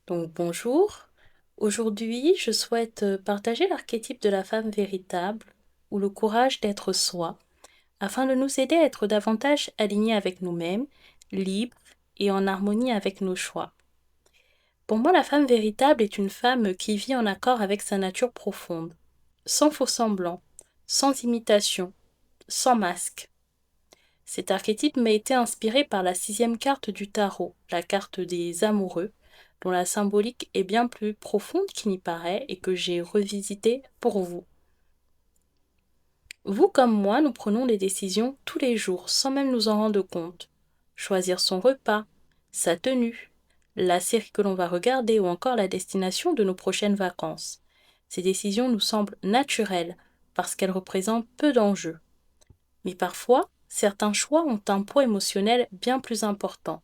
Donc bonjour, aujourd'hui je souhaite partager l'archétype de la femme véritable ou le courage d'être soi afin de nous aider à être davantage alignés avec nous-mêmes, libres et en harmonie avec nos choix. Pour moi, la femme véritable est une femme qui vit en accord avec sa nature profonde, sans faux semblant, sans imitation, sans masque. Cet archétype m'a été inspiré par la sixième carte du tarot, la carte des amoureux, dont la symbolique est bien plus profonde qu'il n'y paraît et que j'ai revisité pour vous. Vous comme moi, nous prenons des décisions tous les jours sans même nous en rendre compte. Choisir son repas, sa tenue, la série que l'on va regarder ou encore la destination de nos prochaines vacances. Ces décisions nous semblent naturelles parce qu'elles représentent peu d'enjeux. Mais parfois, certains choix ont un poids émotionnel bien plus important.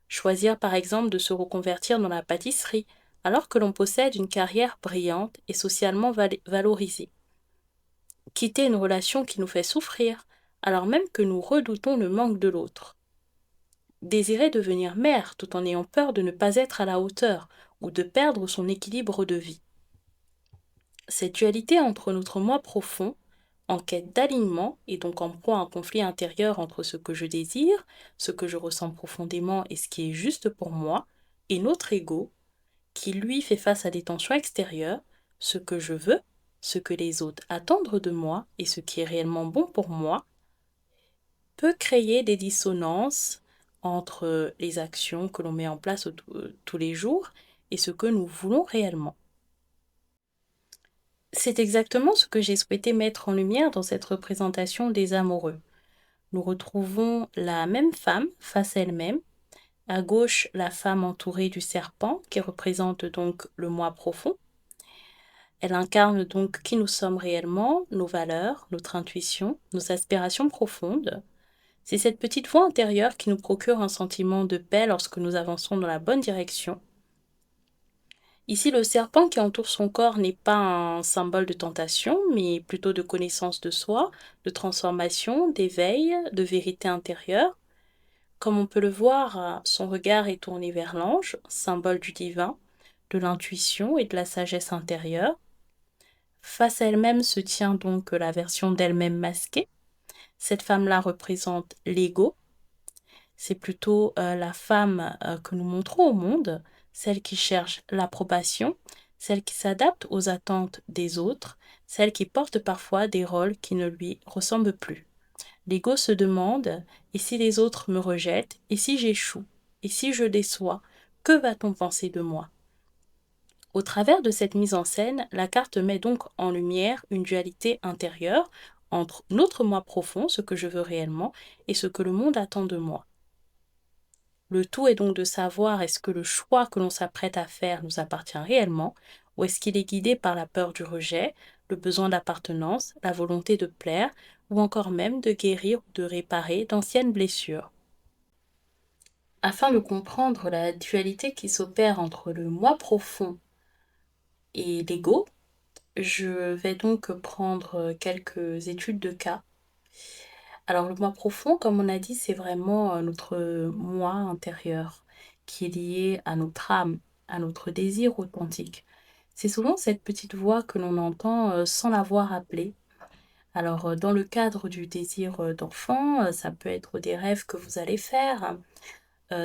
Choisir par exemple de se reconvertir dans la pâtisserie alors que l'on possède une carrière brillante et socialement valorisée. Quitter une relation qui nous fait souffrir alors même que nous redoutons le manque de l'autre. Désirer devenir mère tout en ayant peur de ne pas être à la hauteur ou de perdre son équilibre de vie. Cette dualité entre notre moi profond, en quête d'alignement et donc en proie à un conflit intérieur entre ce que je désire, ce que je ressens profondément et ce qui est juste pour moi, et notre ego, qui lui fait face à des tensions extérieures, ce que je veux, ce que les autres attendent de moi et ce qui est réellement bon pour moi, peut créer des dissonances entre les actions que l'on met en place tous les jours et ce que nous voulons réellement. C'est exactement ce que j'ai souhaité mettre en lumière dans cette représentation des amoureux. Nous retrouvons la même femme face à elle-même. À gauche, la femme entourée du serpent, qui représente donc le moi profond. Elle incarne donc qui nous sommes réellement, nos valeurs, notre intuition, nos aspirations profondes. C'est cette petite voix intérieure qui nous procure un sentiment de paix lorsque nous avançons dans la bonne direction. Ici, le serpent qui entoure son corps n'est pas un symbole de tentation, mais plutôt de connaissance de soi, de transformation, d'éveil, de vérité intérieure. Comme on peut le voir, son regard est tourné vers l'ange, symbole du divin, de l'intuition et de la sagesse intérieure. Face à elle-même se tient donc la version d'elle-même masquée. Cette femme-là représente l'ego. C'est plutôt la femme que nous montrons au monde, celle qui cherche l'approbation, celle qui s'adapte aux attentes des autres, celle qui porte parfois des rôles qui ne lui ressemblent plus. L'ego se demande, et si les autres me rejettent, et si j'échoue, et si je déçois, que va-t-on penser de moi? Au travers de cette mise en scène, la carte met donc en lumière une dualité intérieure entre notre moi profond, ce que je veux réellement, et ce que le monde attend de moi. Le tout est donc de savoir est-ce que le choix que l'on s'apprête à faire nous appartient réellement, ou est-ce qu'il est guidé par la peur du rejet, le besoin d'appartenance, la volonté de plaire, ou encore même de guérir ou de réparer d'anciennes blessures. Afin de comprendre la dualité qui s'opère entre le moi profond et l'ego, je vais donc prendre quelques études de cas. Alors le moi profond, comme on a dit, c'est vraiment notre moi intérieur qui est lié à notre âme, à notre désir authentique. C'est souvent cette petite voix que l'on entend sans l'avoir appelée. Alors dans le cadre du désir d'enfant, ça peut être des rêves que vous allez faire,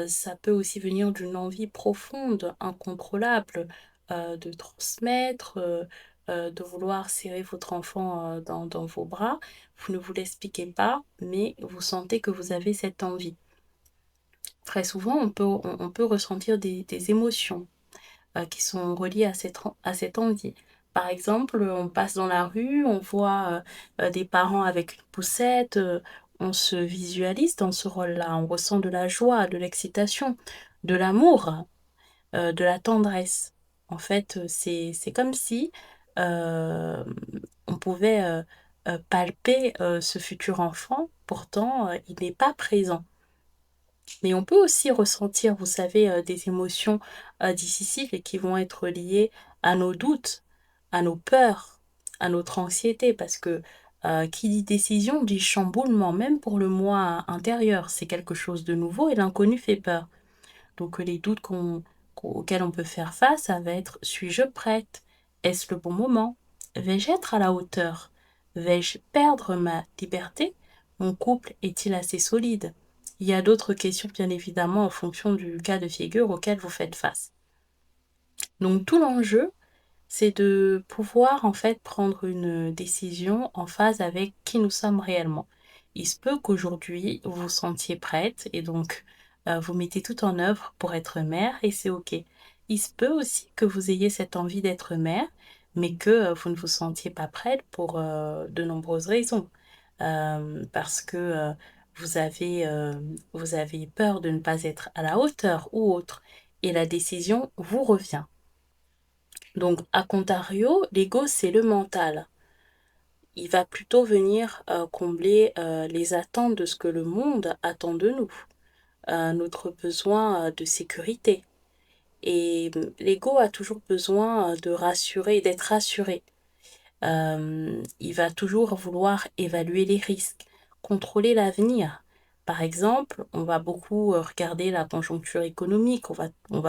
ça peut aussi venir d'une envie profonde, incontrôlable, de transmettre, de vouloir serrer votre enfant, dans vos bras. Vous ne vous l'expliquez pas, mais vous sentez que vous avez cette envie. Très souvent, on peut ressentir des émotions, qui sont reliées à cette envie. Par exemple, on passe dans la rue, on voit, des parents avec une poussette, on se visualise dans ce rôle-là, on ressent de la joie, de l'excitation, de l'amour, de la tendresse. En fait, c'est comme si, hem, on pouvait, palper, ce futur enfant, pourtant, il n'est pas présent. Mais on peut aussi ressentir, vous savez, des émotions, difficiles et qui vont être liées à nos doutes, à nos peurs, à notre anxiété parce que, qui dit décision dit chamboulement, même pour le moi intérieur. C'est quelque chose de nouveau et l'inconnu fait peur. Donc, les doutes auxquelles on peut faire face, ça va être: suis-je prête? Est-ce le bon moment? Vais-je être à la hauteur? Vais-je perdre ma liberté? Mon couple est-il assez solide? Il y a d'autres questions, bien évidemment, en fonction du cas de figure auquel vous faites face. Donc tout l'enjeu, c'est de pouvoir en fait prendre une décision en phase avec qui nous sommes réellement. Il se peut qu'aujourd'hui vous vous sentiez prête et donc vous mettez tout en œuvre pour être mère et c'est ok. Il se peut aussi que vous ayez cette envie d'être mère, mais que vous ne vous sentiez pas prête pour de nombreuses raisons. Parce que vous avez peur de ne pas être à la hauteur ou autre, et la décision vous revient. Donc, à contrario, l'ego, c'est le mental. Il va plutôt venir combler les attentes de ce que le monde attend de nous, notre besoin de sécurité. Et l'ego a toujours besoin de rassurer, d'être rassuré. Il va toujours vouloir évaluer les risques, contrôler l'avenir. Par exemple, on va beaucoup regarder la conjoncture économique, on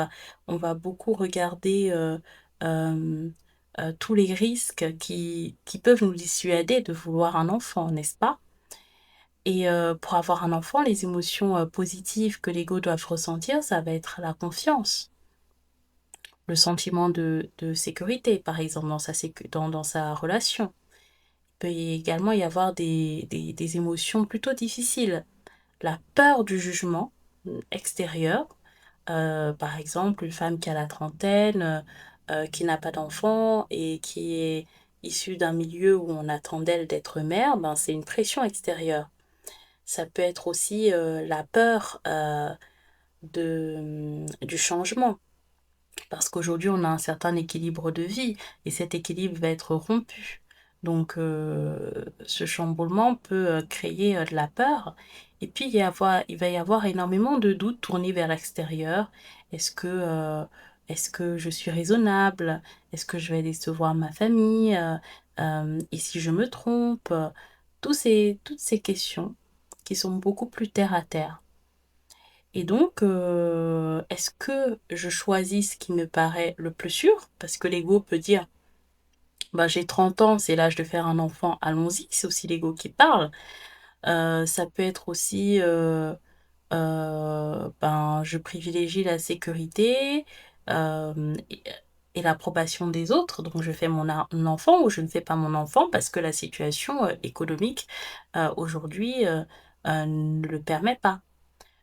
va beaucoup regarder euh, tous les risques qui peuvent nous dissuader de vouloir un enfant, n'est-ce pas? Et pour avoir un enfant, les émotions positives que l'ego doit ressentir, ça va être la confiance, le sentiment de sécurité, par exemple, dans sa relation. Il peut également y avoir des émotions plutôt difficiles. La peur du jugement extérieur, par exemple, une femme qui a la trentaine, qui n'a pas d'enfant et qui est issue d'un milieu où on attend d'elle d'être mère, ben, c'est une pression extérieure. Ça peut être aussi la peur du changement. Parce qu'aujourd'hui, on a un certain équilibre de vie et cet équilibre va être rompu. Donc, ce chamboulement peut créer de la peur. Et puis, il va y avoir énormément de doutes tournés vers l'extérieur. Est-ce que je suis raisonnable? Est-ce que je vais décevoir ma famille? Et si je me trompe? Toutes ces questions qui sont beaucoup plus terre à terre. Et donc, est-ce que je choisis ce qui me paraît le plus sûr? Parce que l'ego peut dire, bah, j'ai 30 ans, c'est l'âge de faire un enfant, allons-y, c'est aussi l'ego qui parle. Ça peut être aussi, ben, je privilégie la sécurité et l'approbation des autres, donc je fais mon enfant ou je ne fais pas mon enfant parce que la situation économique aujourd'hui ne le permet pas.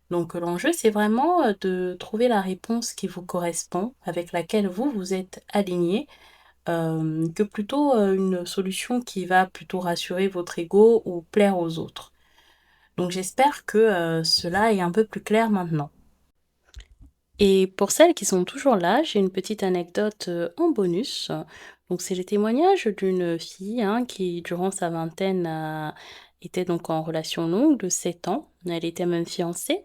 Donc l'enjeu, c'est vraiment de trouver la réponse qui vous correspond, avec laquelle vous êtes aligné, que plutôt une solution qui va plutôt rassurer votre ego ou plaire aux autres. Donc j'espère que cela est un peu plus clair maintenant. Et pour celles qui sont toujours là, j'ai une petite anecdote en bonus. Donc c'est le témoignage d'une fille hein, qui, durant sa vingtaine, était donc en relation longue de 7 ans. Elle était même fiancée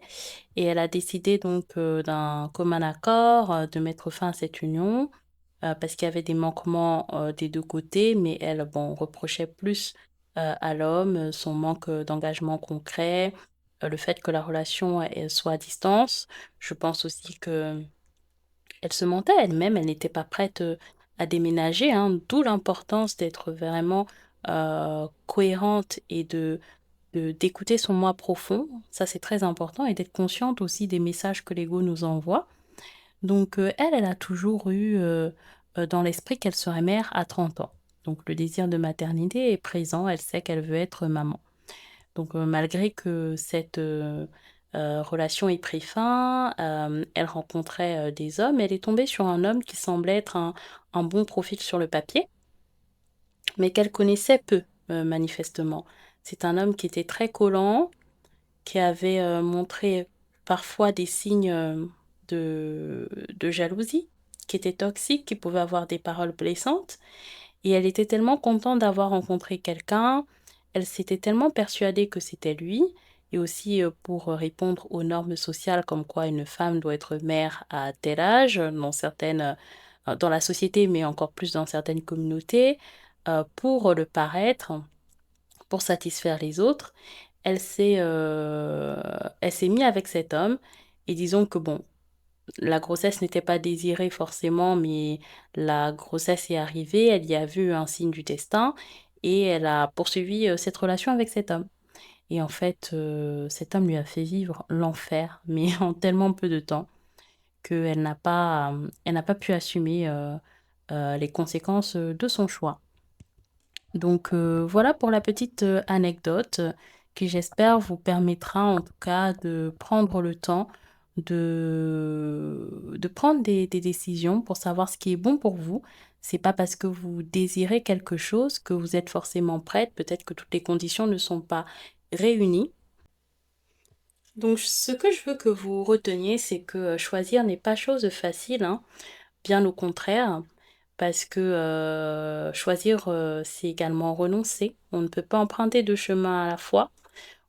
et elle a décidé donc d'un commun accord de mettre fin à cette union parce qu'il y avait des manquements des deux côtés, mais elle, bon, reprochait plus à l'homme son manque d'engagement concret, le fait que la relation elle soit à distance. Je pense aussi que elle se mentait elle-même, elle n'était pas prête à déménager, hein, d'où l'importance d'être vraiment cohérente et d'écouter son moi profond. Ça, c'est très important et d'être consciente aussi des messages que l'ego nous envoie. Donc, elle a toujours eu dans l'esprit qu'elle serait mère à 30 ans. Donc, le désir de maternité est présent, elle sait qu'elle veut être maman. Donc, malgré que cette relation ait pris fin, elle rencontrait des hommes. Elle est tombée sur un homme qui semblait être un bon profil sur le papier, mais qu'elle connaissait peu, manifestement. C'est un homme qui était très collant, qui avait montré parfois des signes de jalousie, qui était toxique, qui pouvait avoir des paroles blessantes. Et elle était tellement contente d'avoir rencontré quelqu'un, elle s'était tellement persuadée que c'était lui, et aussi pour répondre aux normes sociales comme quoi une femme doit être mère à tel âge, dans la société, mais encore plus dans certaines communautés, pour le paraître, pour satisfaire les autres, elle s'est mise avec cet homme, et disons que bon, la grossesse n'était pas désirée forcément, mais la grossesse est arrivée, elle y a vu un signe du destin et elle a poursuivi, cette relation avec cet homme. Et en fait, cet homme lui a fait vivre l'enfer, mais en tellement peu de temps elle n'a pas pu assumer, les conséquences, de son choix. Donc voilà pour la petite, anecdote, qui j'espère vous permettra en tout cas de prendre le temps de prendre des décisions pour savoir ce qui est bon pour vous. C'est pas parce que vous désirez quelque chose que vous êtes forcément prête, peut-être que toutes les conditions ne sont pas réunies. Donc ce que je veux que vous reteniez, c'est que, choisir n'est pas chose facile, hein, bien au contraire. Parce que, choisir, c'est également renoncer. On ne peut pas emprunter 2 chemins à la fois.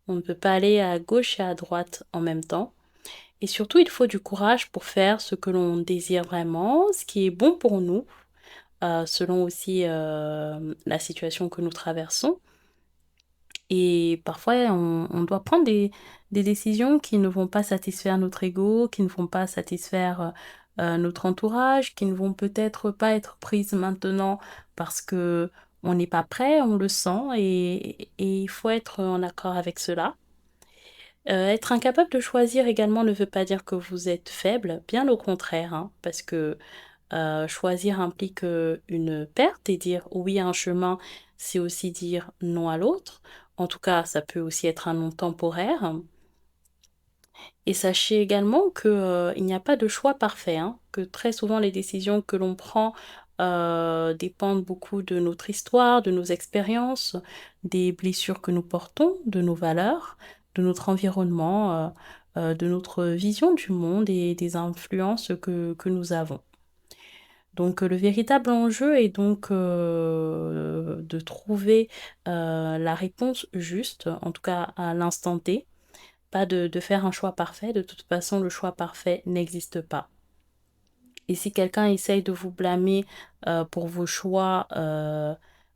On ne peut pas aller à gauche et à droite en même temps. Et surtout, il faut du courage pour faire ce que l'on désire vraiment, ce qui est bon pour nous, selon aussi, la situation que nous traversons. Et parfois, on doit prendre des décisions qui ne vont pas satisfaire notre ego, qui ne vont pas satisfaire, notre entourage, qui ne vont peut-être pas être prises maintenant parce que on n'est pas prêt, on le sent et il faut être en accord avec cela. Être incapable de choisir également ne veut pas dire que vous êtes faible, bien au contraire, hein, parce que choisir implique, une perte et dire oui à un chemin, c'est aussi dire non à l'autre. En tout cas, ça peut aussi être un non temporaire et sachez également que, il n'y a pas de choix parfait, hein, que très souvent les décisions que l'on prend, dépendent beaucoup de notre histoire, de nos expériences, des blessures que nous portons, de nos valeurs, de notre environnement, de notre vision du monde et des influences que nous avons. Donc, le véritable enjeu est donc, de trouver, la réponse juste, en tout cas à l'instant T, pas de faire un choix parfait. De toute façon, le choix parfait n'existe pas. Et si quelqu'un essaye de vous blâmer, pour vos choix,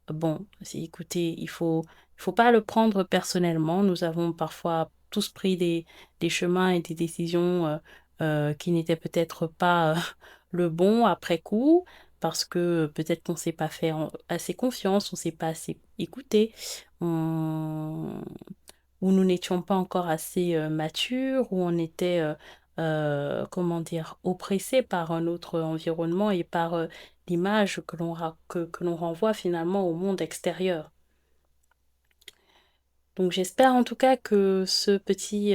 bon, si écoutez, il faut pas le prendre personnellement. Nous avons parfois tous pris des chemins et des décisions, qui n'étaient peut-être pas, le bon après coup, parce que peut-être qu'on s'est pas fait assez confiance, on s'est pas assez écouté, on où nous n'étions pas encore assez, matures, où on était, comment dire? Oppressés par un autre environnement et par, l'image que l'on renvoie finalement au monde extérieur. Donc j'espère en tout cas que ce petit,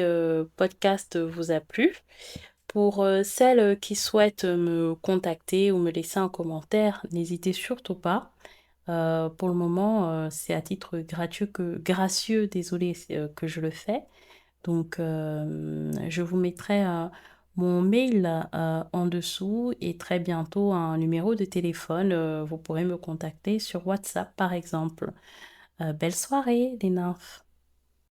podcast vous a plu. Pour, celles qui souhaitent me contacter ou me laisser un commentaire, n'hésitez surtout pas. Pour le moment, c'est à titre gracieux, désolé que je le fais. Donc, je vous mettrai, mon mail, en dessous et très bientôt un numéro de téléphone. Vous pourrez me contacter sur WhatsApp, par exemple. Belle soirée les nymphes.